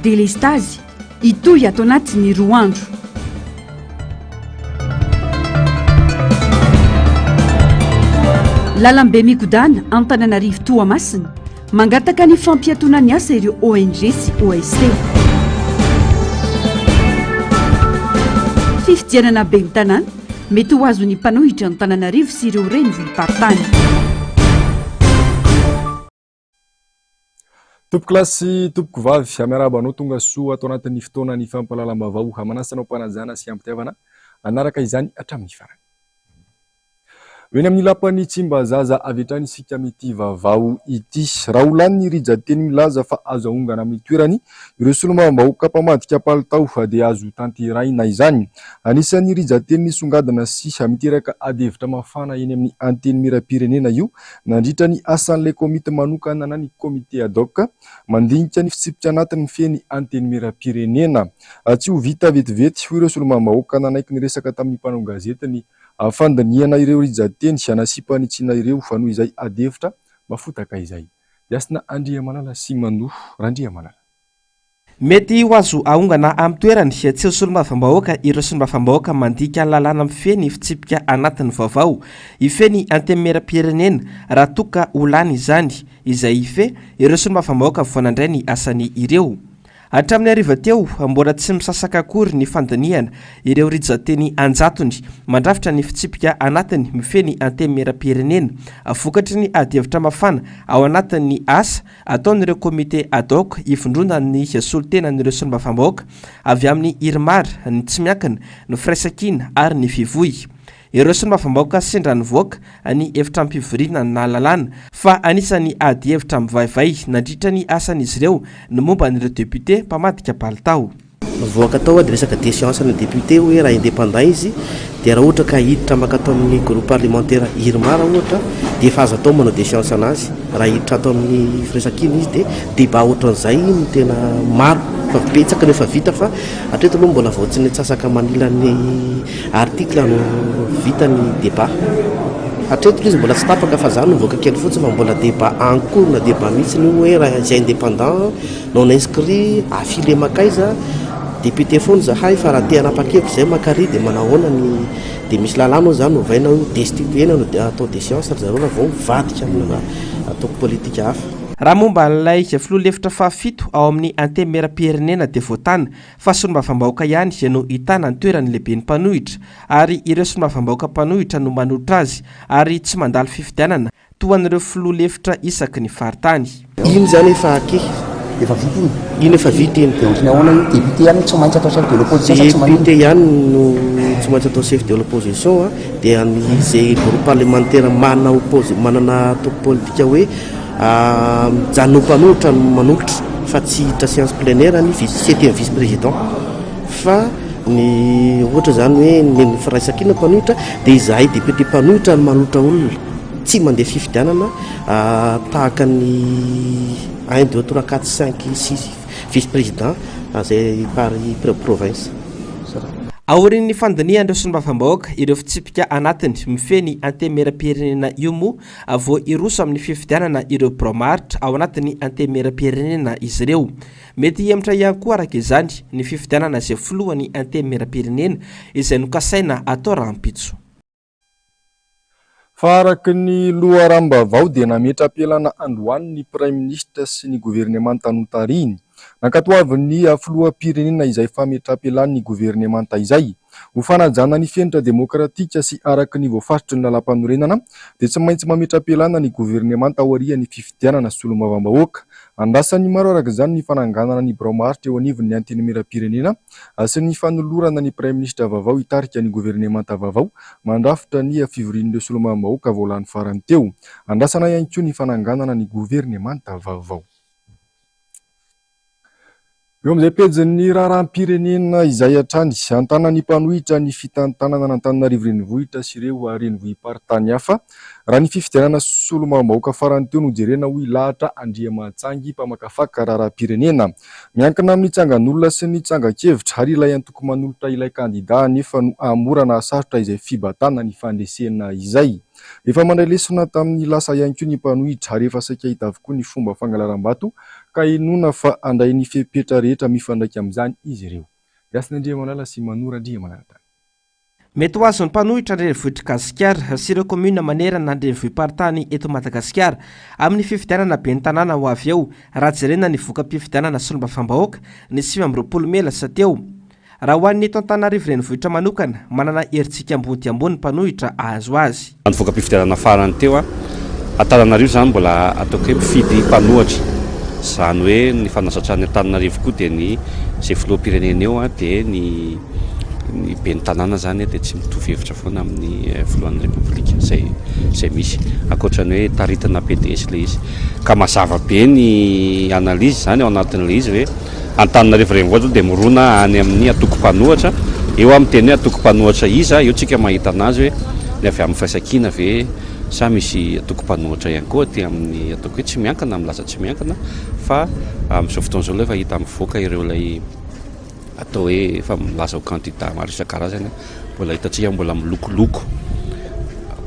delestazy itoy atao anatiny roa andro. Lalambe migodana Antananarivo Toamasina mangataka ny fampiatonany asa ireo ONG sy OST. Fifidianana be ny tanàna mety ho azo ny mpanohitra Antananarivo sy ireo renivohim-paritany. Tompoko lasy tompoko vavy amiarabanao tonga soa atao anatin'ny fotoanany fampahalalam-bavao hamanasana mpanajana sy ampitiavana anaraka izany hatramin'ny farany. Eny amin'ny lapan'ny Tsimbazaza avy hatrany isika amin'ity vavao ity. Raha ho lanin'ny rijateny milaza fa azo ahongana amin'ny toerany ireo solombavambahoaka mpamadika palitao dia azo tanteraina izany. Anisan'ny rijateny nisongadina sy miteraka adihevitra mafana eny amin'ny anteny miram-pirenena io nandritra ny asan'ilay komite manokana na ny komite ad hoc mandinika ny fitsipika anatin'ny feny anteny miram-pirenena. Tsy ho vita vetivety ho ireo solombavambahoaka nanaiky ny resaka tamin'ny mpanao gazetiny fandiniana ireo rijateny sy anasipany tsina ireo fa noho izay adihevitra mafotaka izay. Diasina Andriamanala sy Manoho Randriamanala. Mety ho azo ahongana amin'ny toerany tsy solombavambahoaka ireo solombavambahoaka mandika lalàna amin'ny feny fitsipika anatin'ny vaovao ifeny anteny miram-pirenena raha toka ho lany izany izay ife ireo solombavambahoaka voanandray ny asany ireo. Hatramin'ny hariva teo mbola tsy misasaka akory ny fandiniana ireo rijateny anjatony mandrafitra ny fitsipika anatiny mifeny anteny miram-pirenena vokatry ny adihevitra mafana ao anatin'ny asa ataon'ireo komite ad hoc ifindrona ny solontenan'ireo solombavambahoaka avy amin'ny Irimara, ny Tsimiakina, ny Firaisankina ary ny Vivoy. Ireo solombavambahoaka sendra nivoaka ny hevitra ampivoriana na lalàna fa anisany adihevitra mivaivay nandritra ny asan'izy ireo ny momba n'ireo député mpamadika palitao. Nivoaka tao dia resaka déchéance ny député hoe raha indépendant izy dia raha ohatra ka hiditra maka atao amin'ny groupe parlementaire Irimara ohatra dia efa azo atao manao déchéance anazy. Raha hiditra atao amin'ny Firaisankina izy dia débat ohatran'izay no tena maro fa betsaka nefa vita fa hatreto aloha mbola vao tsy nitsasaka manila ny article no vita ny débat. Hatreto izy mbola tsy tapaka fa zany nivoaka kely fotsiny fa mbola débat en cours na débat mihitsy ny hoe raha izay indépendant non inscrit affilé makaiza député foana zahay fa raha te hanapa-kevitra izay makary dia manahoana ny dia misy lalàna zany novaina destitué na atao déchéance ry zareo raha vao mivadika amina ataoko politika hafa. Raha momba n'ilay filoha lefitra fahafito ao amin'ny anteny miram-pirenena dia voatana fa solombavambahoaka ihany no hitana ny toerany lehibe ny mpanohitra ary ireo solombavambahoaka mpanohitra no manohitra azy ary tsy mandalo fifidianana toa an'ireo filoha lefitra isaky ny faritany. Iny zany efa ake efa vita iny. Iny efa vita iny. Dia ohatrany ahoana iny député ihany tsy maintsy atao chef de l'opposition. Député ihany no tsy maintsy atao chef de l'opposition dia izay groupe parlementaire manana topo politika hoe mijanona mpanohitra no manohitra fa tsy hiditra séance plénière ny septième vice président fa ny ohatra zany hoe ny Firaisankina mpanohitra dia izahay député mpanohitra no manohitra olona tsy mandeha fifidianana tahaka ny 1 2 3 4 5 6 vice président zay par province. Aorian'ny fandinian'ireo solombavambahoaka ireo fitsipika anatiny mifeny anteny miram-pirenena io moa avao iroso amin'ny fifidianana ireo bromaritra ao anatin'ny anteny miram-pirenena izy ireo. Mety hemitra ihany koa araka izany ny fifidianana izay filohan'ny anteny miram-pirenena izay nokasaina atao rahampitso. Fa araky ny loharambavao dia nametra-pialana androany ny prime ministre sy ny gouvernemanta notariny nankatoavin'ny filoham-pirenena izay fametra-pialan'ny gouvernemanta izay ho fanajana ny fenitra demokratika sy araky ny voafaritry ny lalam-panorenana dia tsy maintsy mametra-pialana ny gouvernemanta ao arian'ny fifidianana sy solombavambahoaka. Andrasan'ny maro araka izany ny fananganana ny bromaritra eo anivon'ny anteny miram-pirenena sy ny fanolorana ny prime ministre vaovao hitarika ny gouvernemanta vaovao mandrafitra ny fivorian'ireo solombavambahoaka voalan'ny farany teo. Andrasana ihany koa ny fananganana ny gouvernemanta vaovao. Eo amin'izay pejin'ny raharaham-pirenena izay hatrany antanan'ny mpanohitra ny fitantanana n'Antananarivo renivohitra sy ireo renivohim-paritany hafa raha ny fifidianana solomarom-bahoaka farany teo no jerena ho lahatra Andriamatsangy mpamakafaka raharaham-pirenena miankina amin'ny tsangan'olona sy ny tsangan-kevitra ary ilay antoko manolotra ilay kandida nefa no amorana sarotra izay fibatana ny fandresena izay. Efa mandray lesona tamin'ny lasa ihany koa ny mpanohitra ary efa saika hita avokoa ny fomba fangalaram-bato ka inona fa andray ny fepetra rehetra mifandraika amin'izany izy ireo. Gasina Andriamanala sy Manora Andriamanala. Mety ho azon'ny mpanohitra an-drenivohitra Gasikara sy ireo komuna manerana an-drenivohim-paritany eto Madagasikara amin'ny fifidianana ben'ny tanàna ho avy eo raha jerena ny voka-pifidianana solombavambahoaka ny 20 Mela sateo. Raha ho an'ny eto Antananarivo renivohitra manokana manana herintsika ambony dia ambony mpanohitra azo azy. Ny voka-pifidianana farany teo Antananarivo zany mbola ataoko hoe mpifidy mpanohitra, zany hoe ny fanasatran'ny Antananarivo koa dia ny zay filoham-pirenena eo dia ny ben'ny tanàna zany dia tsy mitovy hevitra foana amin'ny filohan'ny repoblika zay misy ankoatrany hoe taritana PDS le izy ka mazava be ny analizy zany ao anatin'le izy hoe Antananarivo renivohitra dia mirona any amin'ny atoko mpanohitra eo amin'ny teny hoe atoko mpanohitra iza eo tsika mahita anazy hoe ny avy amin'ny faisakina ve sa misy atoko mpanohitra ihany koa dia amin'ny ataoko hoe tsy miankana amin'ny lasa tsy miankana fa amin'izao fotoana izao efa hita mivoaka ireo lay atao hoe efa milaza ho candidat maro isan-karazany mbola hitantsika mbola milokoloko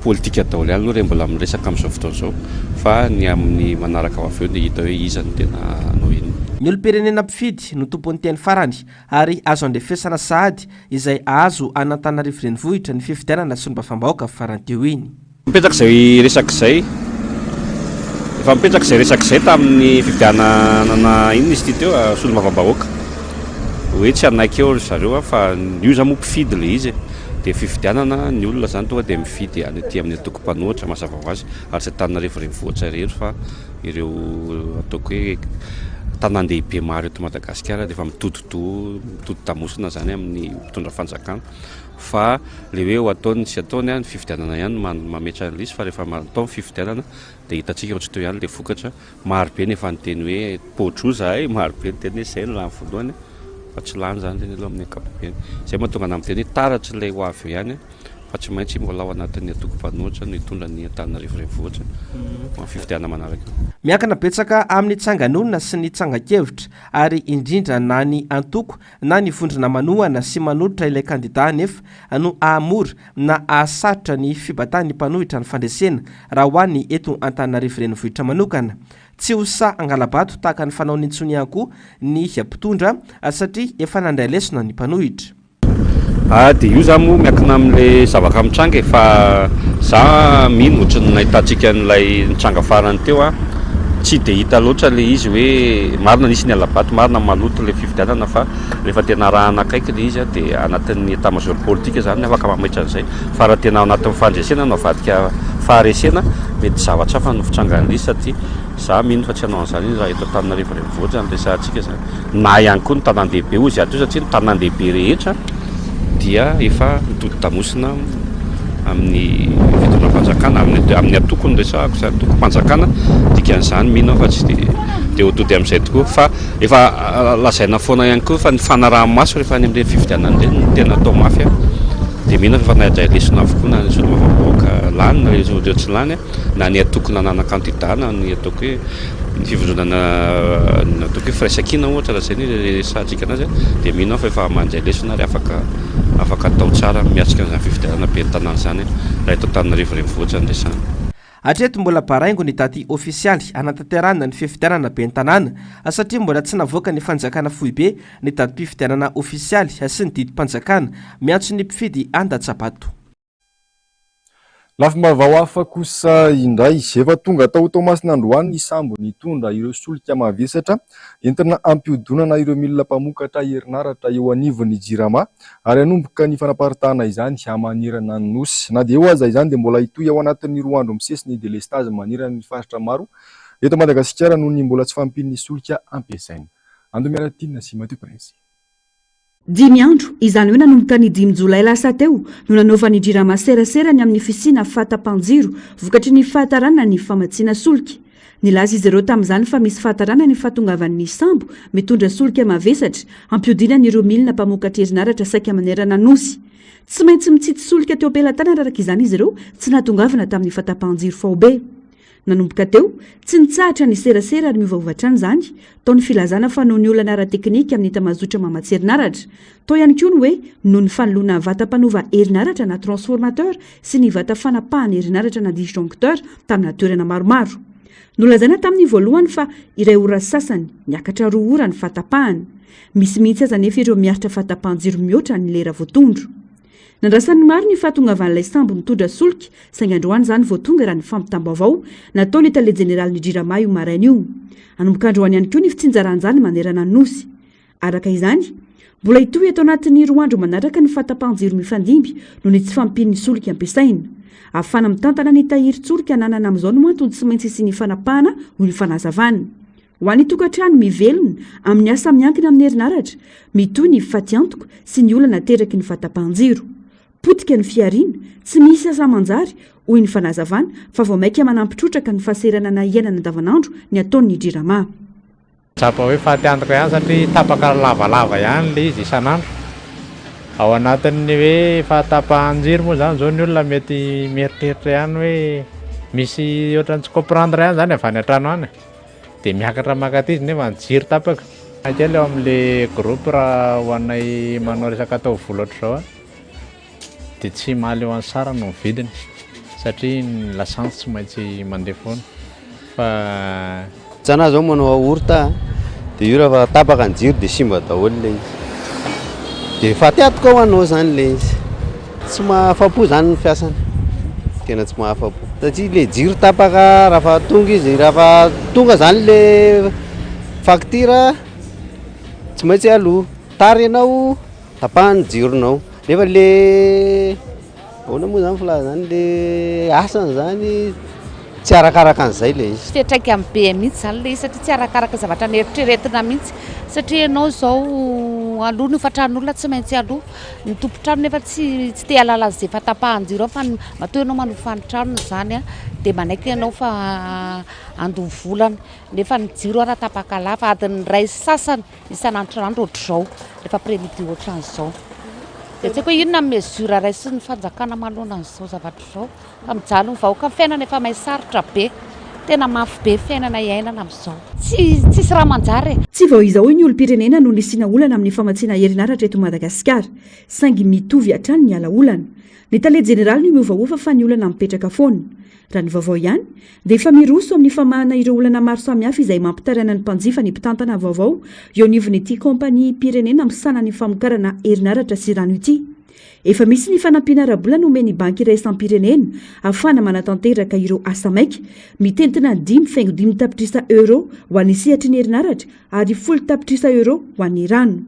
politika daholo ihany aloha re mbola miresaka amin'izao fotoana izao fa ny amin'ny manaraka avy eo dia hita hoe iza no tena nohiny. Ny olom-pirenena mpifidy no tompon'ny teny farany ary azo andrefesana sahady izay azo an'Antananarivo renivohitra ny fifidianana solombavambahoaka farany teo iny. Mipetraka izay resaka izay efa mipetraka izay resaka izay tamin'ny fifidianana iny izy ty teo solombavambahoaka hoe tsy anaiky eo zareo fa io zany moa mpifidy le izy dia fifidianana ny olona zany tonga dia mifidy any aty amin'ny atoko mpanohitra mazava ho azy ary tsy Antananarivo renivohitra rehetra fa ireo ataoko hoe tanan-dehibe maro eto Madagasikara dia efa mitodo tamosina zany amin'ny mpitondra fanjakana fa le hoe ho ataony sy ataony ny fifidianana ihany mametra an'ilay izy fa rehefa atao ny fifidianana dia hitantsika ohatry teo ihany le vokatra maro be nefa nyteny hoe potroza maro be nyteny hoe zay no lany voalohany fa tsy lany zany reny aloha amin'ny ankapobeny zay mahatonga ana miteny hoe taratry ilay ho avy eo ihany fa tsy maintsy mbola ao anatin'ny atoko mpanohitra no hitondra ny Antananarivo renivohitra fifidianana manaraka. Miankana betsaka amin'ny tsangan'olona sy ny tsangan-kevitra ary indrindra na ny antoko na ny vondrona manohana sy manolotra ilay kandida nefa no ahamora na ahasarotra ny fibatan'ny mpanohitra ny fandresena raha ho an'ny eto Antananarivo renivohitra manokana. Tsy ho sa angalabato tahaka ny fanao nintsony ihany koa ny mpitondra satria efa nandray lesona ny mpanohitra. Dia io zany moa miankina amin'ilay zavaka mitranga fa za mino ohatrany nahitantsika n'ilay nitranga farany teo tsy dia hita loatra le izy hoe marina nisy ny alabato marina maloto le fifidianana fa rehefa tena raha anakaiky le izy dia anatin'ny état-major politika zany afaka mamaitra an'izay fa raha tena ao anatin'ny fandresena no avadika faharesena mety zavatra hafa no fitrangan'ilay izy satria za mino fa tsy hanao an'izany raha eto Antananarivo renivohitra zany resahantsika zany na ihany koa ny tanan-dehibe ozy ato satria ny tanan-dehibe rehetra dia efa mitody tamosina amin'ny fitondra fanjakana amin'ny atokony resahako zany atoko mpanjakana dikan'izany mino fa tsy dia ho tody amin'izay tokoa fa efa lazaina foana ihany koa fa ny fanaraha-maso rehefa any amin'ireny fifidianana ireny no tena atao mafy dia mino fa nahadray lesona avokoa na ny solombavambahoaka lany na ireo tsy lany na ny atoko nanana kandida na ny ataoko hoe ny fivondronana ataoko hoe firaisakina ohatra raha zay ny resahantsika anazy dia mino fa efa mandray lesona ary afaka atao tsara miatrika n'izany fifidianana ben'ny tanàna zany raha eto Antananarivo renivohitra ny resahana. Hatreto mbola baraingo ny daty ofisialy anatanterahana ny fifidianana ben'ny tanàna satria mbola tsy navoaka ny fanjakana fohy be ny datim-pifidianana ofisialy sy ny didim-panjakana miantso ny mpifidy an-Datsabato. Lafim-baovao hafa kosa indray efa tonga tao Tomasina Androany ny sambo nitondra ireo solika mavesatra entina ampihodonana ireo milina mpamokatra herinaratra eo anivon'ny Jirama ary hanomboka ny fanaparitahana izany hamanirana ny nosy na dia eo aza izany dia mbola hitohy ao anatin'ny 2 andro misesy ny delestage manirana ny faritra maro eto Madagasikara noho ny mbola tsy fampin'ny solika ampiasaina. Andomiaratina sy Mathieu Prince. 5 andro izany hoe nanomboka ny 5 jolay lasa teo no nanaovan'ny Jirama serasera ny amin'ny ofisina fatam-panjiro vokatry ny fahatarana ny famatsiana solika Nilaza izy ireo tamin'izany fa misy fahatarana ny fahatongavan'ny sambo mitondra solika mavesatra ampiodinany ireo milina mpamokatra herinaratra saika manerana nosy. Tsy maintsy mitsity solika teo ampelantanana araka izany izy ireo tsy nahatongavana tamin'ny fatapahan-jiro faobe. Nanomboka teo tsy nitsahatra ny serasera ary miovaovatra izany tao ny filazana fa noho ny olana ara-teknika amin'ny tamazotra mamatsy herinaratra, tao ihany koa ny hoe noho ny fanoloana vata-panova herinaratra na transformateur sy ny vata fanapahana herinaratra na disjoncteur tamina toerana maromaro. Nolazaina tamin'ny voalohany fa iray ora sasany miakatra 2 ora ny fatapahana. Misy mihitsy aza nefa ireo miaritra fatapahan-jiro mihoatra ny lera voatondro. Nandrasan'ny maro ny fahatongavan'ilay sambo mitondra solika, saingy androany izany voatonga raha ny fampitam-baovao natao ny tale jeneraly ny Jirama io maraina io. Anomboka androany ihany koa ny fitsinjaran'izany manerana nosy. Araka izany, mbola hitohy eto anatin'ny 2 andro manaraka ny fatapahan-jiro mifandimby noho ny tsy fampian'ny solika ampiasaina. Ahafana mitantana ny tahirin-tsolika ananana amin'izao no antony tsy maintsy sy ny fanapahana ho ny fanazavana. Ho an'ny tokantrano mivelona amin'ny asa miankina amin'ny herinaratra, mitohy ny fatiantoko sy ny olana teraky ny fatapahan-jiro. Potika ny fiariana, tsy misy asa manjary hoy ny fanazavana fa vao maika manampitrotraka ny fahaserana na iainana andavanandro ny ataon'ny Jirama. Tsapa hoe fatiantoko ihany satria tapaka lavalava ihany le izy isan'andro. Ao anatin'ny hoe fatapahan-jiro moa zany zao ny olona mety mieritreritra ihany hoe misy ohatran'ny tsy comprendre ihany zany avy any an-trano any. Dia miakatra makaty izy nefa ny jiro tapaka. Kely eo amin'le groupe raha ho anay manao resaka atao vola ohatr'izao dia tsy mahaleo eo ansara no vidiny satria ny lasantsy tsy maintsy mandeha foana. Fa tsana zao manao aorta dia io raha tapaka ny jiro dia simba daholo le izy. Dia fatiatoko ho anao zany le izy. Tsy mahafapo zany ny fiasany. Tena tsy mahafapo. Satria le jiro tapaka raha tonga izy, raha tonga zany le facture tsy maintsy aloha. Tary ianao tapahany jironao. Nefa le ahoana moa zany filaza zany le asany zany tsy arakaraka an'izay le izy. Fiatraika amin'ny be mihitsy zany le izy satria tsy arakaraka zavatra nieritreretina mihitsy satria ianao zao aloha ny fatran'olona tsy maintsy aloha ny tompo-trano nefa tsy te halala an'izay fatapahan-jiro fa matoa ianao manofa ny tranony zany dia manaiky ianao fa andony volana nefa ny jiro raha tapaka lafa adiny ray sasany isan'andro ohatr'izao rehefa prémidi ohatran'izao. Dia tsy hoe inona ny mesura raisy ny fanjakana manoloana an'izao zavatra izao fa mijaly ny vahoaka ny fiainana efa mahay sarotra be, tena mafy be fiainana iainana amin'izao. Tsisy raha manjary. Tsy vao izaho ny olom-pirenena no nisiana olana amin'ny famatsiana herinaratra eto Madagasikara, saingy mitovy hatrany ny ala olana. Ny tale jeneraly no miovaova fa ny olana mipetraka foana. Raha ny vaovao ihany dia efa miroso amin'ny famahana ireo olana maro samihafa izay mampitaraina ny mpanjifa ny mpitantana vaovao eo anivon'ity kompania pirenena misana ny famokarana herinaratra sy rano ity. Efa misy ny fanampiana ara-bola nomeny banky iray isam-pirenena ahafana manatanteraka ireo asa maika, mitentina 5.5 tapitrisa euro ho an'ny sehatry ny herinaratra ary 10 tapitrisa euro ho an'ny rano.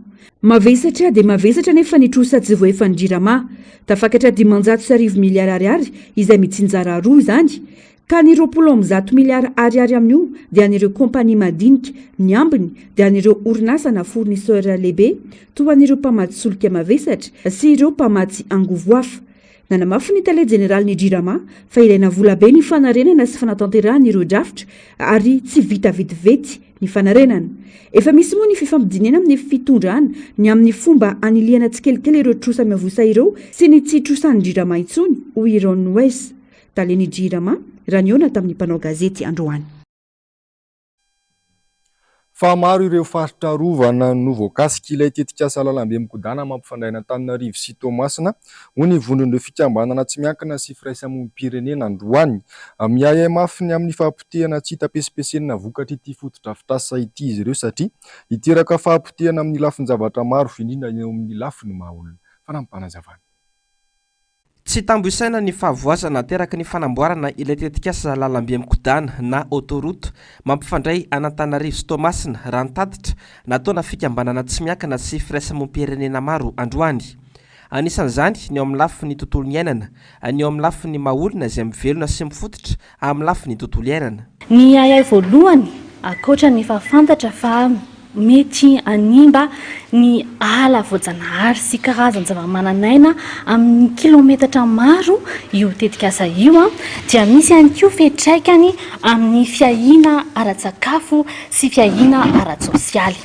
Mavesatra dia mavesatra nefa nitrosa tsy voaefa ny Jirama, tafakatra 510 miliara ariary izay mitsinjara 2 izany, ka ny 20 miliara ariary amin'io dia an'ireo kompania madinika ny ambiny dia an'ireo orinasa na fournisseur lehibe toa an'ireo mpamatsy solika mavesatra sy ireo mpamatsy angovoafa. Nanamafy ny tale jeneraly ny Jirama fa ilaina vola be ny fanarenana sy fanatanterahana ireo drafitra ary tsy vita vetivety ny fanarenana. Efa misy moa ny fifampidinena amin'ny fitondrana ny amin'ny fomba aniliana tsikelikely ireo trosa miavosa ireo sy ny tsy trosan'ny Jirama intsony hoy Iron West. Taleny Jirama raha niona tamin'ny mpanao gazety androany. Fa maro ireo faritra rovana Novokasika ilay tetika asa lalambe mikodana mampifandray Antananarivo sy Toamasina ho ny vondron'ireo fikambanana tsy miankina sy firaisamonim-pirenena androany. Miahay mafy ny amin'ny fahampotehana tsy hita pesipesena vokatra ity fotodrafitrasa ity izy ireo satria hiteraka fahampotehana amin'ny lafiny zavatra maro indrindra eo amin'ny lafiny mahaolona. Fanampanazavana. Tsy tamboisaina ny fahavoazana teraka ny fanamboarana ilay tetikasa lalambe mikodana na autoroute mampifandray Antananarivo sy Toamasina raha nitatitra nataona fikambanana tsy miankina sy firaisamonim-pirenena maro androany. Anisan'izany ny ao amin'ny lafiny tontolo iainana, ny ao amin'ny lafiny mahaolona izay mivelona sy mifototra amin'ny lafiny tontolo iainana. Ny ayay voalohany akoatra ny fafantatra fa mety animba ny ala voajanahary sy karazany zava-mananaina amin'ny kilometatra maro io tetikasa io dia misy ihany koa fetraikany amin'ny fiahina ara-tsakafo sy fiahina ara-tsosialy.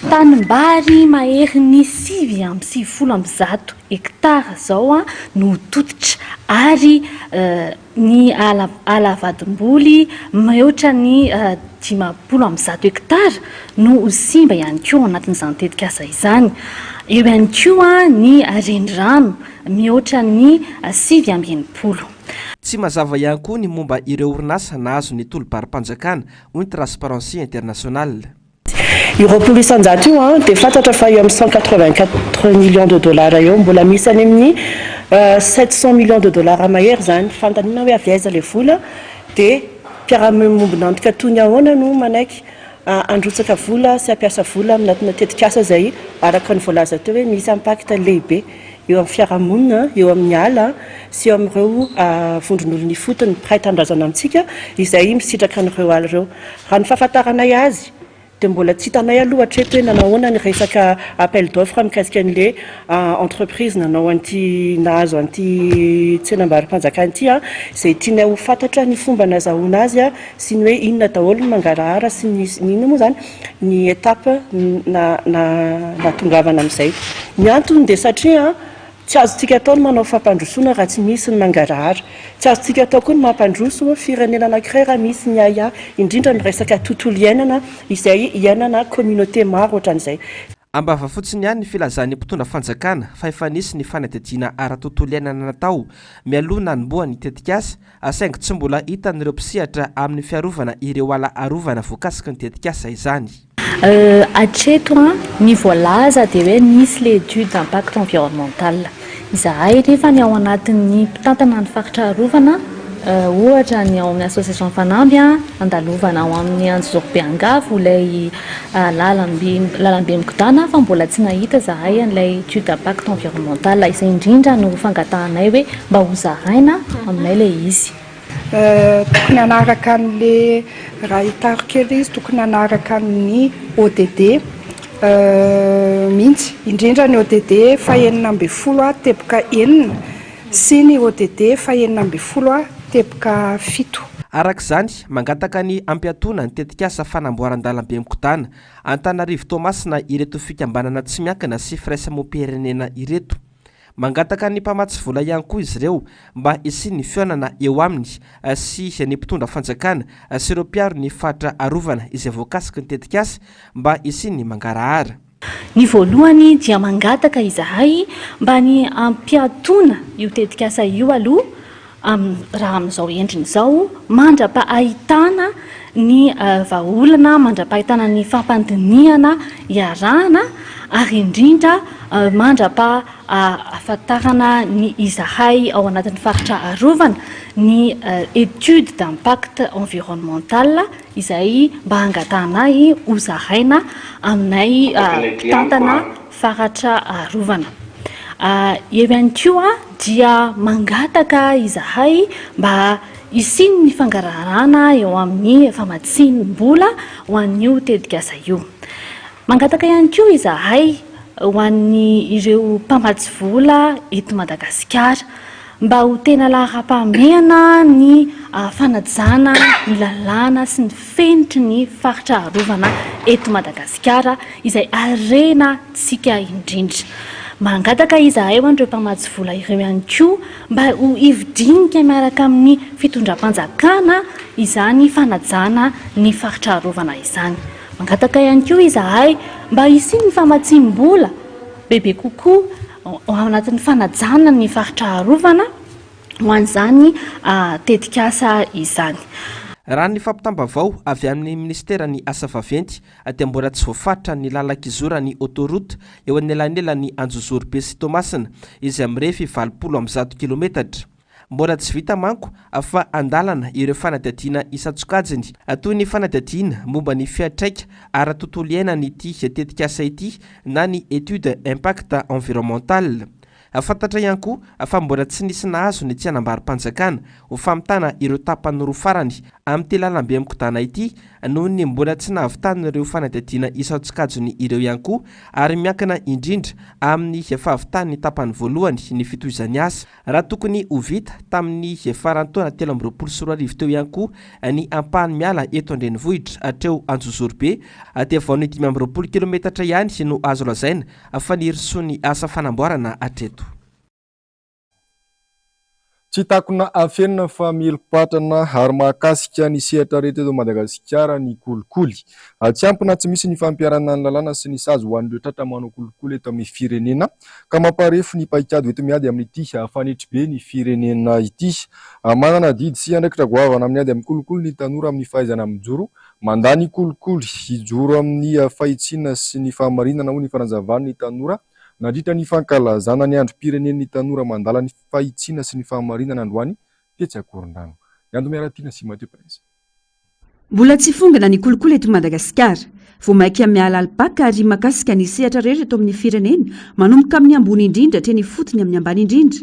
Tanimbary mahery ny 750 hektara zao no totitra ary ny ala vadimboly mihoatra ny 510 hektara no simba ihany koa anatin'izany tetikasa izany. Eo ihany koa ny renirano mihoatra ny 720. Tsy mazava ihany koa ny momba ireo orinasa nahazo ny tolo-barim-panjakana hoy ny Transparency International. Io roapolo isan-jato io dia fantatra fa eo amin'ny 184 millions de dollars eo mbola misy any amin'ny 700 millions de dollars mahery zany fantanina hoe avy aiza le vola dia mpiara-mombona antoka toy ny ahoana no manaiky androtsaka vola sy ampiasa vola anatina tetikasa zay araka ny voalaza teo hoe misy impact lehibe eo amin'ny fiarahamonina, eo amin'ny ala sy eo amin'ireo vondron'olona ny fotony mpiray tandrazana amintsika izay misitraka an'ireo ala ireo. Raha ny fahafantaranay azy dia mbola tsy hitanay aloha hatreto hoe nanahoana ny resaka appel d'offre mikasika an'ilay entreprise nanao an'ity nahazo an'ity tsenam-barim-panjakana ity izay tianay ho fantatra ny fomba nazahoana azy sy ny hoe inona daholo ny mangarahara sy ny inona moa zany ny etape natongavana amin'izay. Ny antony dia satria tsy azontsika atao ny manao fampandrosoana raha tsy misy ny mangarahara. Tsy azontsika atao koa ny mampandroso firenena anankiray raha misy ny aya indrindra ny resaka tontolo iainana izay iainana communauté maro ohatran'izay. Ambava fotsiny ihany ny filazan'ny mpitondra fanjakana fa efa nisy ny fanadihadiana ara-tontolo iainana natao mialoha nanomboa ny tetikasa saingy tsy mbola hitan'ireo mpisihatra amin'ny fiarovana ireo ala arovana voakasika ny tetikasa izany. Hatreto ny voalaza dia hoe nisy le étude d'impact environnemental. Izahay rehefa ny ao anatin'ny mpitantana ny faritra arovana ohatra ny ao amin'ny association fanamby andalovana ao amin'ny Anjozorobeangavo ilay lalambe mikodana fa mbola tsy nahita zahay an'ilay étude d'impact environnemental izay indrindra no fangatahanay hoe mba ho zaraina aminay ilay izy. Tokony anaraka an'le raha hitaro kely izy tokony anaraka ny ODD mihitsy indrindra ny ODD fahenina amby folo teboka enina sy ny ODD fahenina amby folo teboka fito. Arak'izany mangataka ny ampiatoana ny tetikasa fanamboaran-dalambe mikodana Antananarivo Toamasina ireto fikambanana tsy miankina sy firaisamom-pirenena ireto. Mangataka ny mpamatsy vola ihany koa izy ireo mba hisiny ny fiaonana eo aminy sy ny mpitondra fanjakana sy ireo mpiaro ny fatra arovana izay voakasika ny tetikasa mba hisiny ny mangarahara. Ny voalohany dia mangataka izahay mba ny ampiatoana io tetikasa io aloha raha amin'izao endriny izao mandra-pahitana ny vahaolana, mandra-pahitana ny fampandiniana iarahana ary indrindra mandra-pahafantarana ny izahay ao anatin'ny faritra arovana ny étude d'impact environnemental izay mba hangatanay ho zaraina aminay mpitantana faritra arovana. Eo ihany koa dia mangataka izahay mba hisiny ny fangarahana eo amin'ny famatsinim-bola ho an'io tetikasa io. Mangataka ihany koa izahay ho an'ny ireo mpamatsy vola eto Madagasikara mba ho tena lahara-pahamehana ny fanajana ny lalàna sy ny fenitry ny faritra arovana eto Madagasikara izay arena tsika indrindra. Mangataka izahay ho an'ireo mpamatsy vola ireo ihany koa mba ho hividinika miaraka amin'ny fitondram-panjakana izany fanajana ny faritra arovana izany. Mangataka ihany koa izahay mba hisiny ny famatsiam-bola bebe kokoa ao anatin'ny fanajana ny faritra arovana ho an'izany tetikasa izany. Raha ny fampitambavao avy amin'ny ministera ny asa vaventy dia mbola tsy voafaritra ny lalakizora ny autoroute eo anelanelany Anjozorobe sy Toamasina izay mirefy 200 kilometatra. Mbola tsy vita manko fa andalana ireo fanadihadiana isan-tsokajiny toy ny fanadihadiana momba ny fiantraika ara-tontolo iainana ity tetikasa ity na ny étude impact environnemental. fantatra ihany koa fa mbola tsy nisy nahazo ny tsy hanambary-panjakana ho famitana ireo tapany roa farany amin'ity lalambe amikodana ity noho ny mbola tsy nahavitana ireo fanadihadiana isan-tsikajony ireo ihany koa ary miankina indrindra amin'ny efahavitany tapany voalohany ny fitohizany asa raha tokony ho vita tamin'ny faran'ny taona 2024 teo ihany koa ny ampahany miala eto andrenivohitra hatreo Anjozorobe dia vao ny 520 kilometatra ihany no azo lazaina fa nirisoany asa fanamboarana hatreto. Tsy takona afenina fa melo-patrana ary mahakasika ny sehatra rehetra eto Madagasikara ny kolikoly. Tsy ampina tsy misy ny fampiarana ny lalàna sy ny sazy ho an'ireo tratra manao kolikoly eto amin'ny firenena ka mamparefy ny paikady eto miady amin'ity fanitry be ny firenena ity. Manana didy sy andraikitra goavana miady amin'ny kolikoly ny tanora amin'ny fahaizana mijoro mandany kolikoly hijoro amin'ny fahitsiana sy ny fahamarinana ho ny fanazavany ny tanora nandritra ny fankalazana ny androm-pirenen'ny tanora mandala ny fahitsiana sy ny fahamarinana androany tetsy Akorondrano. Ny Miaratiana sy Mateo Prince. Mbola tsy fongana ny kolikoly eto Madagasikara. Vao maika miala alpaka ary makasika ny sehatra rehetra eto amin'ny firenena manomboka amin'ny ambony indrindra hatreny fotony amin'ny ambany indrindra.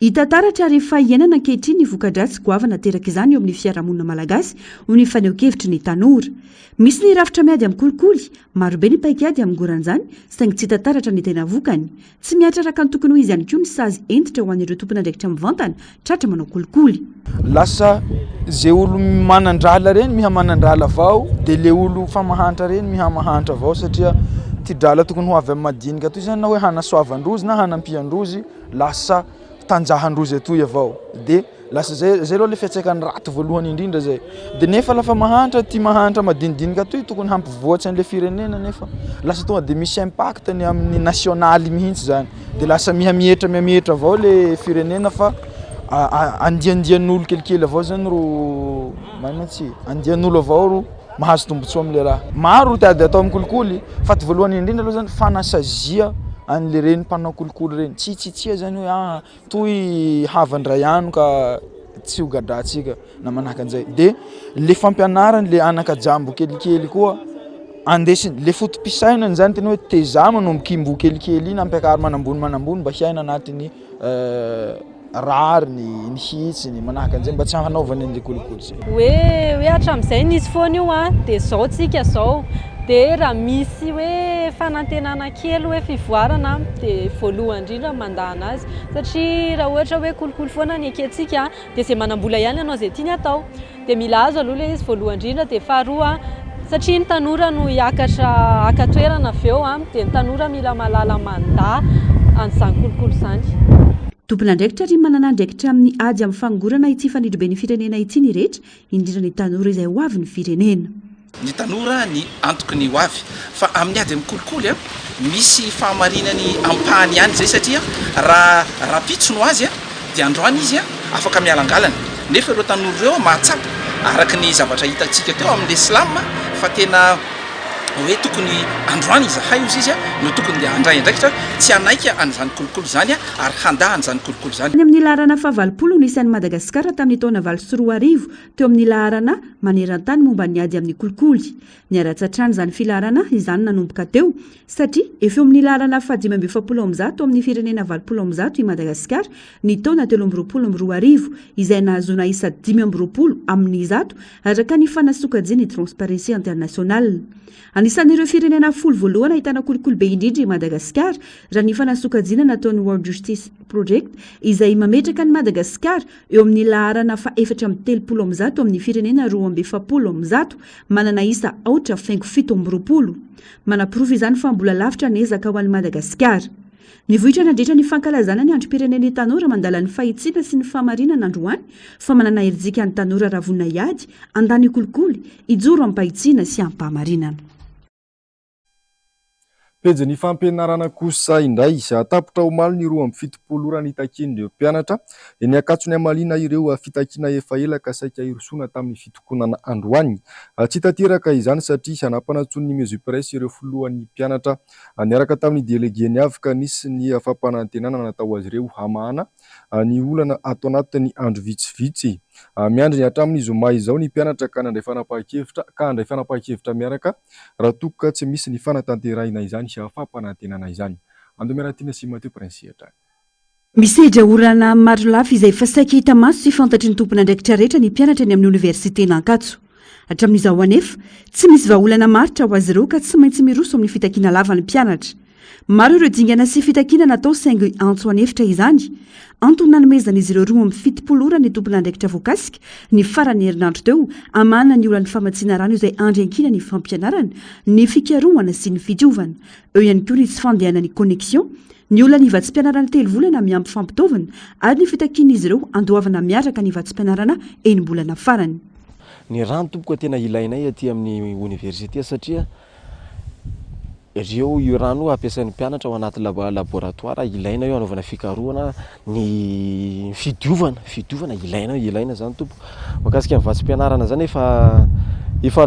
Hita taratra rehefa hiainana ankehitriny ny voka-dratsy goavana teraka izany eo amin'ny fiarahamonina malagasy ho ny faneho-kevitry ny tanora. Misy ny rafitra miady amin'ny kolikoly, marobe ny paikady amin'ny goran'izany saingy tsy hita taratra ny tena vokany. Tsy mihatraraka ny tokony ho izy ihany koa ny sazy entitra ho an'ireo tompon'andraikitra mivantana tratra manao kolikoly. Lasa zay olo manandrala reny miha manandrala avao dia le olo fa mahantra reny miha mahantra avao satria ty drala tokony ho avy amin'ny madinika toy izany na hoe hanasoavan-drozy na hanampian-drozy lasa tanjahan-drozy atoy avao dia lasa zay aloha le fiatsaikany raty voalohany indrindra zay dia nefa lafa mahantra ty mahantra madinidinika toy tokony hampivoatsy an'le firenena nefa lasa tonga dia misy impactany amin'ny nasionaly mihitsy zany dia lasa mihamietra avao le firenena fa andiandian'olo kelikely avao zany ro mainatsy andian'olo avao ro mahazo tombotsoa amin'le raha maro tiady atao amin'ny kolikoly fa ty voalohany indrindra aloha zany fanasazia an'le reny mpanao kolikoly reny tsitsitsia zany hoe toy havandray ano ka tsy hogadratsika na manahaka an'izay dia le fampianarany le anaka-jambo kelikely koa andesiny le fotom-pisainany zany tena hoe teza manomboky imbo kelikely iny ampiakary manambony mba hiaina anatiny rariny ny hitsiny manahaka an'izay mba tsy hanaovany an'le kolikoly zay hoe hatramin'izay nisy foana io dia zao tsika zao dia raha misy hoe fanantenana kely hoe fivoarana dia voalohany indrindra mandana azy satria raha ohatra hoe kolikoly foana ny akentsika dia izay manambola ihany ianao izay tiany atao dia mila azo aloha le izy voalohany indrindra dia faharoa satria ny tanora no hiakatra akatoerana avy eo dia ny tanora mila malala mandaa an'izany kolikoly izany. Tompon'andraikitra ary manana andraikitra amin'ny ady amin'ny fangorana ity fanidro be ny firenena ity ny rehetra indrindra ny tanora izay ho avy ny firenena. Ny tanora ny antoky ny ho avy fa amin'ny ady amin'ny kolikoly misy fahamarinany ampahany ihany zay satria raha pitsono azy dia androany izy afaka mialangalana nefa ireo tanora ireo mahatsapa araka ny zavatra hitantsika teo amin'le slam fa tena hoe tokony androany izahay izy no tokony dia andray andraikitra tsy anaika an'izany kolikoly zany ary handaha an'izany kolikoly zany. Ny amin'ny laharana faha-valopolo no isan'ny Madagasikara tamin'ny taona 2024 teo amin'ny laharana maneran-tany momba ny ady amin'ny kolikoly. Ny ara-tsatrany izany filaharana izany nanomboka teo satria efa eo amin'ny laharana faha-570 teo amin'ny firenena 20 i Madagasikara ny taona 2024 izay nahazoana isa 5 amin'ny 100 araka ny fanasokajiany Transparency International. Anisan'ireo firenena 10 voalohany ahitana kolikoly be indrindra i Madagasikara raha ny fanasokajiana nataon'ny World Justice Project izay mametraka ny Madagasikara eo amin'ny laharana fa-430 amin'ny firenena 270 manana isa 8.7 manapirovy izany fa mbola lavitra nezaka ho an'ny Madagasikara. Ny vohitra nandritra ny fankalazana ny androm-pirenen'ny tanora mandala ny fahitsiana sy ny fahamarinana androany fa manana herijika ny tanora ravona iady andany kolikoly ijoro amin'ny pahitsiana sy ampahamarinana. Pejy ny fampianarana kosa indray tapotra omaly ny 27 ora ny takin'ireo mpianatra eny Akatsony Amalina ireo fitakiana efa ela ka saika irosona tamin'ny fitokonana androany. Tsy tanteraka izany satria anampanatsony ny mesopresse ireo filohan'ny mpianatra niaraka tamin'ny delegeny avy ka nisy ny fampanantenana natao azy ireo hamahana ny olana ato anatin'ny andro vitsivitsy. Miandry hatramin'ny zoma izao ny mpianatra ka handray fanapahakevitra miaraka raha toka tsy misy ny fanatanterahina izany sy fampanantenana izany. Ando Miaratiana sy Mateo Prince. misedra orana maro lafa izay fa saika hita maso sy fantatry ny tompona ndraikitra rehetra ny mpianatra ny amin'ny oniversité nankatso hatramin'izao anefa tsy misy vahaolana maritra ho azy ireo ka tsy maintsy miroso amin'ny fitakiana lava ny mpianatra maro ireo dingana sy fitakiana natao saingy antso anefitra izany antony nanomezan'izy ireo roa amin'ny fitopolo ora ny tompona ndraikitra voakasika ny farany herinandro teo amana ny olan'ny famatsiana rano izay andriankina ny fampianarana ny fikarohana sy ny fidiovana eo ihany koa ny tsy fandehana ny connexion ny olona ny vatsim-pianarana telo volana miampy fampitaovana ary ny fitakian'izy ireo andoavana miaraka ny vatsim-pianarana enim-bolana farany ny rano tompoko tena ilainay aty amin'ny université satria ireo io rano ampiasain'ny mpianatra ao anaty laboratoire ilaina io anaovana fikarohana ny fidiovana ilaina zany tompo makasika ny vatsim-pianarana zany efa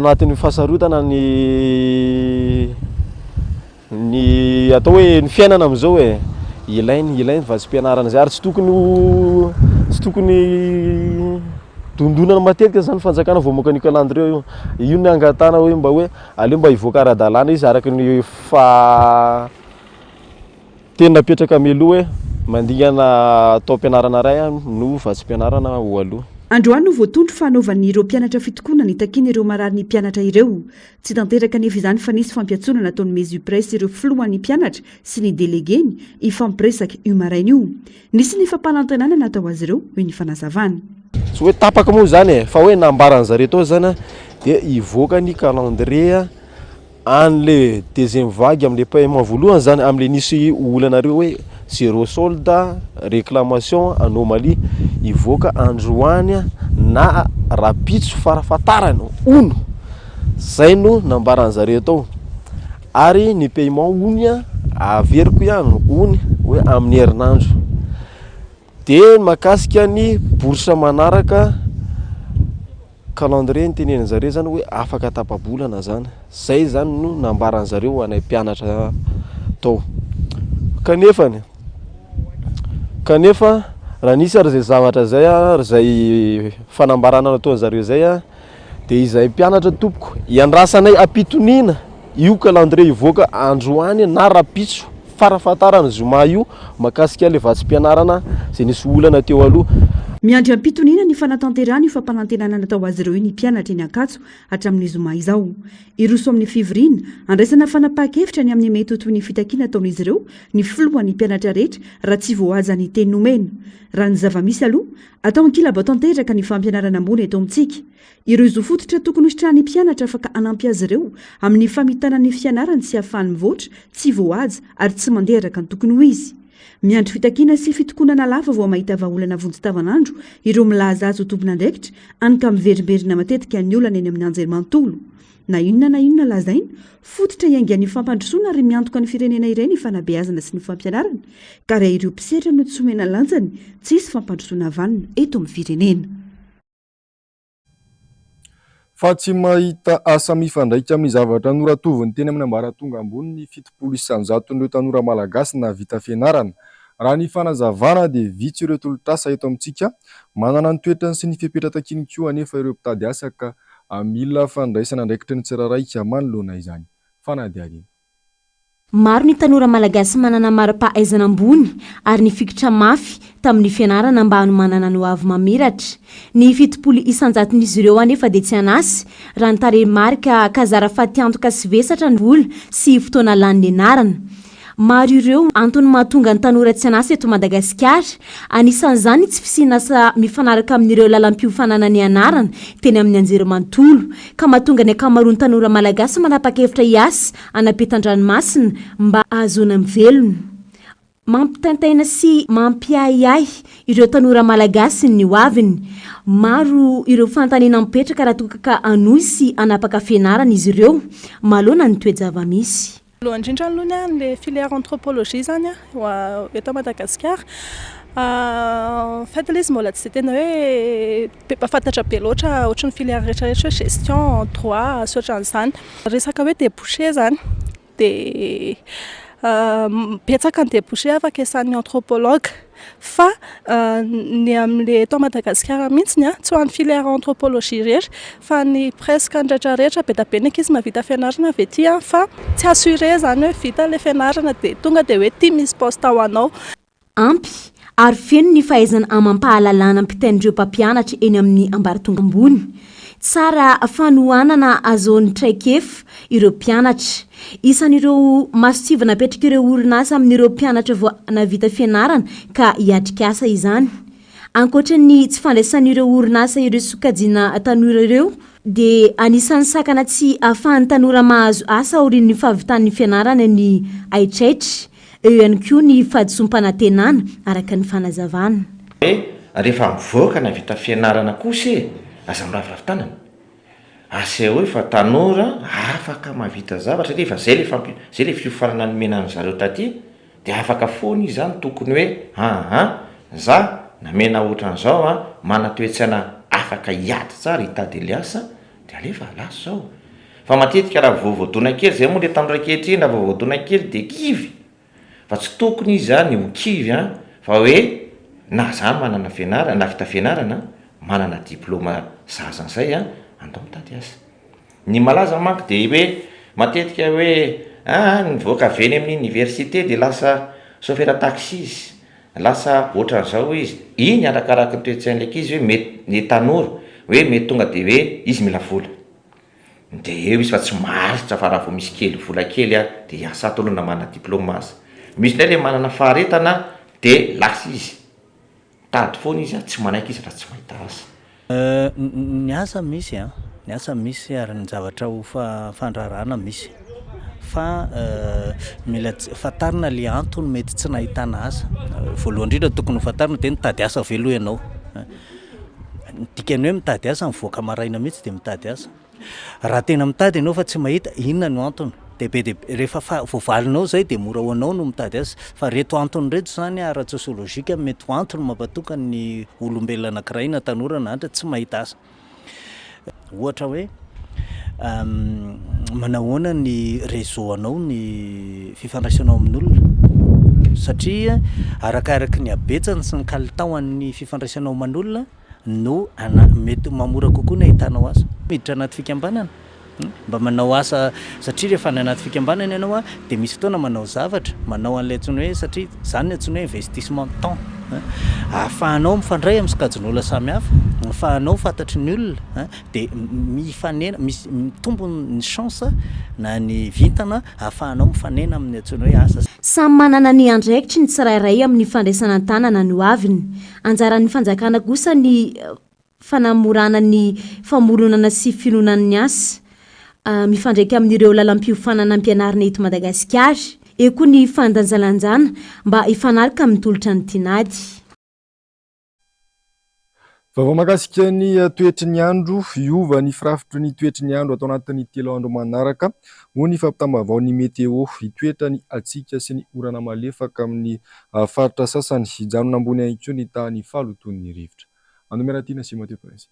anatin'ny fahasarotana ny atao hoe ny fiainana am'izao ilainy vatsim-pianarana zay ary tsy tokony dondonana matetika zany fanjakana voamoaka ny calendrier io ny angatana hoe mba hoe aleo mba hivoaka ara-dalàna izy araka ny tena napetraka amiloha hoe mandingana tao mpianarana ray no vatsim-pianarana ho aloha androany no voatondro fanaovan'ny ireo mpianatra fitokonana itakiny ireo marary ny mpianatra ireo tsy tanteraka nefa izany fa nisy fampiatsonana ataon'ny mesupres ireo filohan'ny mpianatra sy ny delegeny ifampiresaka io maraina io nisy ny fampanantenana natao azy ireo hoe ny fanazavana tsy hoe tapaka moa zany fa hoe nambarany zareo tao zany dia ivoaka ny calendrier an'le deuxième vague amin'le paiement voalohany zany amin'le nisy olanareo hoe zéro solde réclamation anomalie ivoaka androany na rapitso farafatarany ono zay no nambarany zareo tao ary ny paiement ony averiko ihany ony hoe amin'ny herinandro dia makasika ny bourse manaraka calendrier ny teneniny zareo zany hoe afaka tapabolana zany zay zany no nambarany zareo anay mpianatra tao kanefa raha nisy ary zay zavatra zay zay fanambarana nataony zareo zay dia izay mpianatra tompoko iandrasanay ampitoniana io calendrier ivoaka androany na rapitso farafatarana zoma io makasika le vatsim-pianarana zay nisy olana teo aloha miandry ampitoniana ny fanatanterahana io fampanantenana natao azy ireo io ny mpianatra eny ankatso hatramin'ny zoma izao iroso amin'ny fivriana andraisana fanapaha-kevitra ny amin'ny mety toy ny fitakiana ataon'izy ireo ny filohan'ny mpianatra rehetra raha tsy voahaja ny teny nomena raha ny zava-misy aloha atao ankilaba tanteraka ny fampianarana ambony eto amintsika ireo izo fototra tokony hositrahany mpianatra afaka anampy azy ireo amin'ny famitana ny fianarany sy hahafahany mivoatra tsy voahaja ary tsy mandeharaka ny tokony ho izy miandry fitakiana sy fitokonana lava vao mahita vahaolana vonjy-tavanandro ireo milaza azy ho tompona andraikitra anyka miverimberina matetika ny olana eny amin'ny anjerimanontolo na inona lazaina fototra iangan'ny fampandrosoana ary miantoka ny firenena iray ny fanabeazana sy ny fampianarana ka raha ireo mpisetra no tsy omena lanjany tsy isy fampandrosoana vanina eto amin'ny firenena fa tsy mahita asa mifandraika amin'ny zavatra noratoviny teny amin'ny ambaratonga ambony ny 70% n'ireo tanora malagasy na vita fianarana raha ny fanazavana dia vitsy ireo tolotrasa eto amintsika manana ny toetrany sy ny fipetratakiny koa anefa ireo mpitady asa ka mila fandraisana andraikitry ny tsiraraika manoloana izany fanadiadina maro ny tanora malagasy manana mara-pahaizana ambony ary ny fikitra mafy tamin'ny fianarana mba hanomanana ny avy mamiratra ny 70 isanjaton'izy ireo anefa dia tsy anasy raha ny tarehimarika kazara fatiantoka sy vesatra ny vola sy fotoana lany nianarana maro ireo antony mahatonga ny tanora tsy anasy eto Madagasikara anisan'izany tsy fisinasa mifanaraka amin'ireo lalam-piofanana ny anarana teny amin'ny anjerimanontolo ka mahatonga ny akamaroany tanora malagasy manapa-kevitra hiasa anapetan-dranomasina mba ahazoana mivelona mampitaintaina sy mampiahiahy ireo tanora malagasy ny hoaviny maro ireo fanontaniana mipetraka raha toka ka anohy sy anapaka fianarana izy ireo maloana ny toe-java-misy aloha indrindra aloha le filière anthropologie zany eto Madagasikara fait izy mbola tsy tena hoe fantatra be loatra ohatry ny filière rehetrarehetra hoe gestion droit sy ohatran'izany resaka hoe débouché zany dia betsaka ny débouché afaka isan'ny anthropologue fa ny amin'le eto Madagasikara mihitsy tsy ho an'ny filière anthropologie rehetra fa ny presque ny rehetrarehetra be da be ny ankizy mahavita fianarana avy ety fa tsy assuré zany hoe vita le fianarana dia tonga dia hoe tia misy poste ho anao ampy ary feno ny fahaizana amampahalalana mpitain'ireo mpampianatra eny amin'ny ambaratonga ambony. Tsara fanohanana azony traikefa ireo mpianatra. Isan'ireo masivana napetraka ireo orinasa amin'ireo mpianatra vao navita fianarana ka hiatrika asa izany. Ankoatran'ny tsy fandraisan'ireo orinasa ireo sokajiana tanora ireo, dia anisan'ny sakana tsy ahafahan'ny tanora mahazo asa aorian'ny fahavitan'ny fianarana ny aitraitra. Eo ihany koa ny fahadisom-panantenana araka ny fanazavana. Rehefa mivoaka navita fianarana kosa aza miravoravo tanana. Asa hoe fa tanora afaka mavita zavatra rehefa zay le fiofarana nomena zareo taty dia afaka foana izany tokony hoe za namena ohatran'izao mana toetsana afaka hiady tsara hitady le asa dia alefa laso zao. Fa matetika raha voavoadona kely zay moa le tanora kehitriny raha voavoadona kely dia kivy. Fa tsy tokony izany ho kivy fa hoe na zany manana fianarana, navita fianarana, manana diplôma zazan'izay andao mitady asa. Ny malaza manko dia hoe matetika hoe nivoaka avy eny amin'ny université dia lasa chauffeur taxi izy, lasa ohatran'izao izy. Iny arakaraka toetsain'ilay ankizy hoe mety ny tanora hoe mety tonga dia hoe izy mila vola. Dia eo izy fa tsy maharitra fa raha vao misy kely vola kely dia hiasa ato aloha na manana diplôma azy. Misy ndray le manana faharetana dia lasa izy. Tady foana izy tsy manaiky izy raha tsy mahita asa. Ny asa misy ny asa misy ary ny zavatra ho fandrarana misy. Fa mila fatarina le antony mety tsy nahitana asa. Voalohany indrindra tokony fatarina dia mitady asa velo ianao. Dikany hoe mitady asa mivoaka maraina mihitsy dia mitady asa. Raha tena mitady ianao fa tsy mahita, inona no antony? Dia be dia rehefa voavalinao zay dia mora ho anao no mitady asa. Fa reto antony reto zany ara-sosiolojika mety ho antony mampatoka ny olombelona anankiray na tanora na andra tsy mahita asa. Ohatra hoe manahoana ny réseau anao ny fifandraisanao amin'olona, satria arakaraka ny abetsany sy ny kalitaon'ny fifandraisanao amin'olona no mety mamora kokoa ny ahitanao asa. Miditra anaty fikambanana mba manao asa, satria rehefa any anaty fikambanana ianao dia misy fotoana manao zavatra, manao an'ilay antsoina hoe satria zany ny antsoina hoe investissement de temps. Ahafahanao mifandray amin'ny sokajin'olona samihafa, ahafahanao fantatry ny olona dia mifanena, misy mitombo ny chance na ny vintana ahafahanao mifanena amin'ny antsoina hoe asa. Samy manana ny andraikitry ny tsirairay amin'ny fandraisana tanana no aviny. Anjaran'ny fanjakana kosa ny fanamorana ny famoronana sy finonan'ny asa. Mifandraika amin'ireo lalam-piofanana ampianarana eto Madagasikara. Eo koa ny fandanjalanjana mba hifanaraka amin'ny tolotra ny tinady. Vaovao mahakasika ny toetry ny andro, hiova ny firafitry ny toetry ny andro atao anatin'ny 3 andro manaraka. Moa ny fampitam-baovao ny meteo hitoetra ny hatsika sy ny orana malefaka amin'ny faritra sasany. Hijanona ambony ihany koa ny tany faloton'ny rivotra. Anomeratiana Simoteo Prince.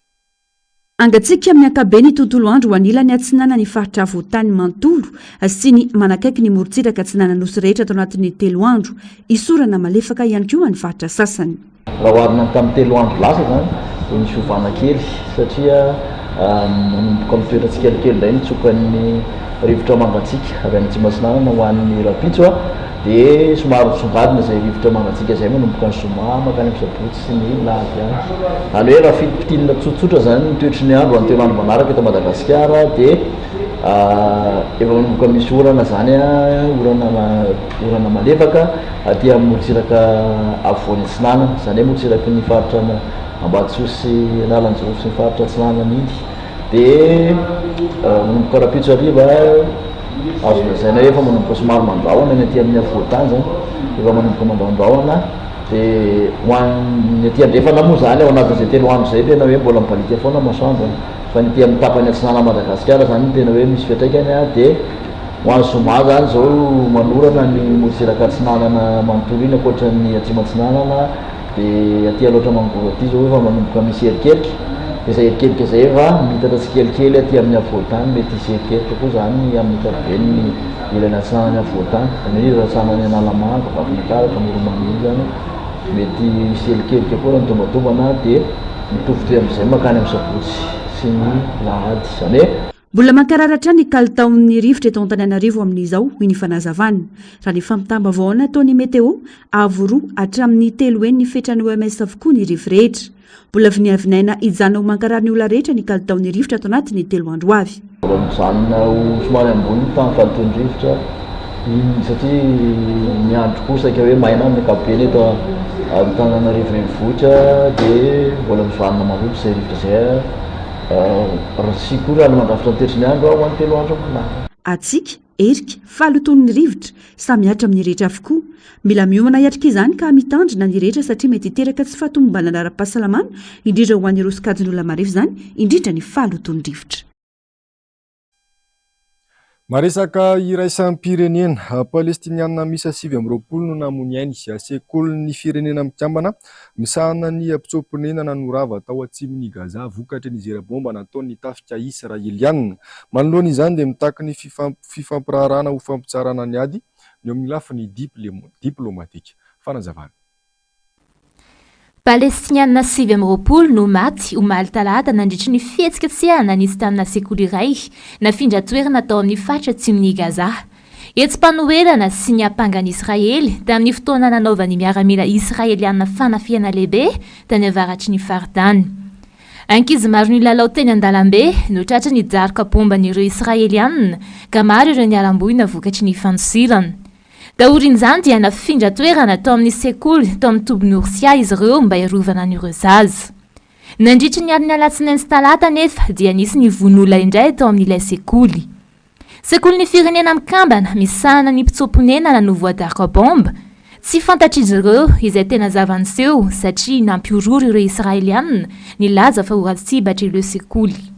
Angatsika amin'ny ankabeny tontolo andro ho anila ny atsinana ny faritra voatany mantolo sy ny manakaiky ny morontsiraka atsinana nosy rehetra atao anatin'ny 3 andro. Isorana malefaka ihany koa ny faritra sasany. Raha oharina tamin'ny 3 andro lasa zany dia misy ovana kely satria manomboka amin'ny toetra tsikelikely indray nitsokan'ny rivotra mangatsika avy any Tsimbasinana ho an'ny Rapitso dia somary misongadina izay rivotra mangatsika izay manomboka ny Zoma makany amin'ny Sabotsy sy ny Lahady any. Any hoe raha fitipitinina tsotsotra zany ny toetry ny andro amin'ny 3 andro manaraka eto Madagasikara dia efa manomboka misy orana zany orana malefaka aty amin'ny morontsiraka afovoan'ny Atsinanana, izany hoe morontsiraky ny faritra Ambatosy sy Analanjoro sy ny faritra Atsinanana mihitsy. Dia manomboka Rapitso hariva azo lazaina hoe efa manomboka somary mandrahona ny aty amin'ny afovoan-tany zany, efa manomboka mandrahondrahona dia hoan'ny aty andrefana moa zany ao anatin'izay 3 andro izay tena hoe mbola mibaliaka foana masoandro. Fa ny aty amin'ny tapany Atsinanana Madagasikara zany tena hoe misy fiantraikany dia ho an'ny Zoma zany zao manorana ny morontsiraka Atsinanana manontolo iny ankoatra ny Atsimatsinanana. Dia aty aloatra Mangoro aty zao efa manomboka misy erikerika. Izay erikerika izay efa mitatra tsikelikely aty amin'ny afovoan-tany, mety hisy erikerika koa zany amin'ny ankapobeny ny ilany Atsinanana afovoan-tany. Izany hoe Atsinanana Analamanga, Vakinankaratra, Moronmaminy zany mety misy erikerika koa raha nitombatobana dia mitovy toy amin'izay makany amin'ny Sabotsy sy ny Lahady. Izany hoe mbola mankararatra ny kalitaon'ny rivotra eto Antananarivo amin'izao hoy ny fanazavana raha ny famitamba vaoana ataon'ny meteo avoroa hatramin'ny 3 ny fetrany OMS avokoa ny rivo rehetra mbola viniavinaina hijana ho mankarary ny olona rehetra ny kalitaon'ny rivotra ato anatin'ny 3 andro avy mijanona ho somary ambony tany kalitaon'ny rivotra satria ny andro kosaka hoe maina amin'ny ankapobeny eto Antananarivo renivohitra dia mbola mijanona maholo izay rivotra zay sy koa raha mandrafitra ny tetriny andro ho an'ny 3 andro manaraka. Atsika erika faloton'ny rivotra samy hatra amin'ny rehetra avokoa mila miomana hiatrika izany ka mitandrina ny rehetra satria mety hiteraka tsy fahatombombana ara-pahasalamana indrindra ho an'ireo sokajin'olona marefo izany indrindra ny faloton'ny rivotra. Maresaka iraisampirenena palestiniana misa 720 no namony ainy sekolin'ny firenena mikambana misahana ny ampitsopinena norava tao atsimon'ny Gaza vokatry ny zera-bomba nataon'ny tafika israeliana manoloana izany dia mitaky ny fifampirarana ho fampitsarana ny ady ny amin'ny lafiny diplomatika fanazavana. Palestiniana 720 no maty omaly talata nandritry ny fihetsika tsiana nisy tamina sekoly iray nafindra toerana tao amin'ny fatra atsimon'ny Gaza. Etsim-panoherana sy ny ampangany Israely tamin'ny fotoana nanaovan'ny miaramila Israeliana fanafiana lehibe tany avaratry ny faritany. Ankizy maro ny lalao teny an-dalambe no tratra ny daroka bomban'ireo Israeliana ka maro ireo nialamboina vokatry ny fanosirana. Daorin'izany dia nafindra toerana tao amin'ny sekoly tao amin'ny tobiny Orsia izy ireo mba iarovana an'ireo zaza. Nandritry ny alina alatsinainy sy talata nefa dia nisy ny von'olona indray tao amin'ilay sekoly. Sekolin'ny firenena mikambana misahana ny mpitsopinena nanovoadaroka bomba. Tsy fantatr'izy ireo izay tena zavaniseho satria nampiorory ireo Israeliana nilaza fa ho ratsibatra ireo sekoly.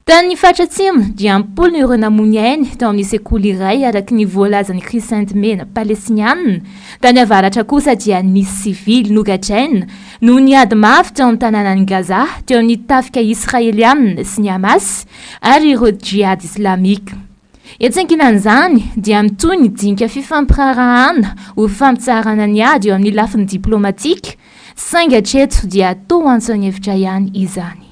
Tany fatra atsimo dia ampolony ireo namony ainy tao amin'ny sekoly iray araky ny voalazan'ny krisantimena palestiniana tany avaratra kosa dia nisy sivily nogatraina no niady mafy tao amin'ny tanànan'i Gaza teo amin'ny tafika Israeliana sy ny Hamas ary ireo jihad islamika. Etsenkinan'izany dia mitoy ny dinika fifampirarahana ho fampitsarana ny ady eo amin'ny lafiny diplomatika sainga hatreto dia atao antsony hevitra ihany izany.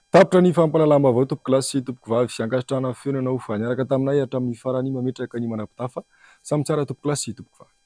Tapitra ny fampalalama avao tompoko lasy sy tompoko vavy sy ankasitrana feonanao fa niaraka taminay hatramin'ny farany mametraka ny manapitafa samy tsara tompoko lasy sy tompoko vavy.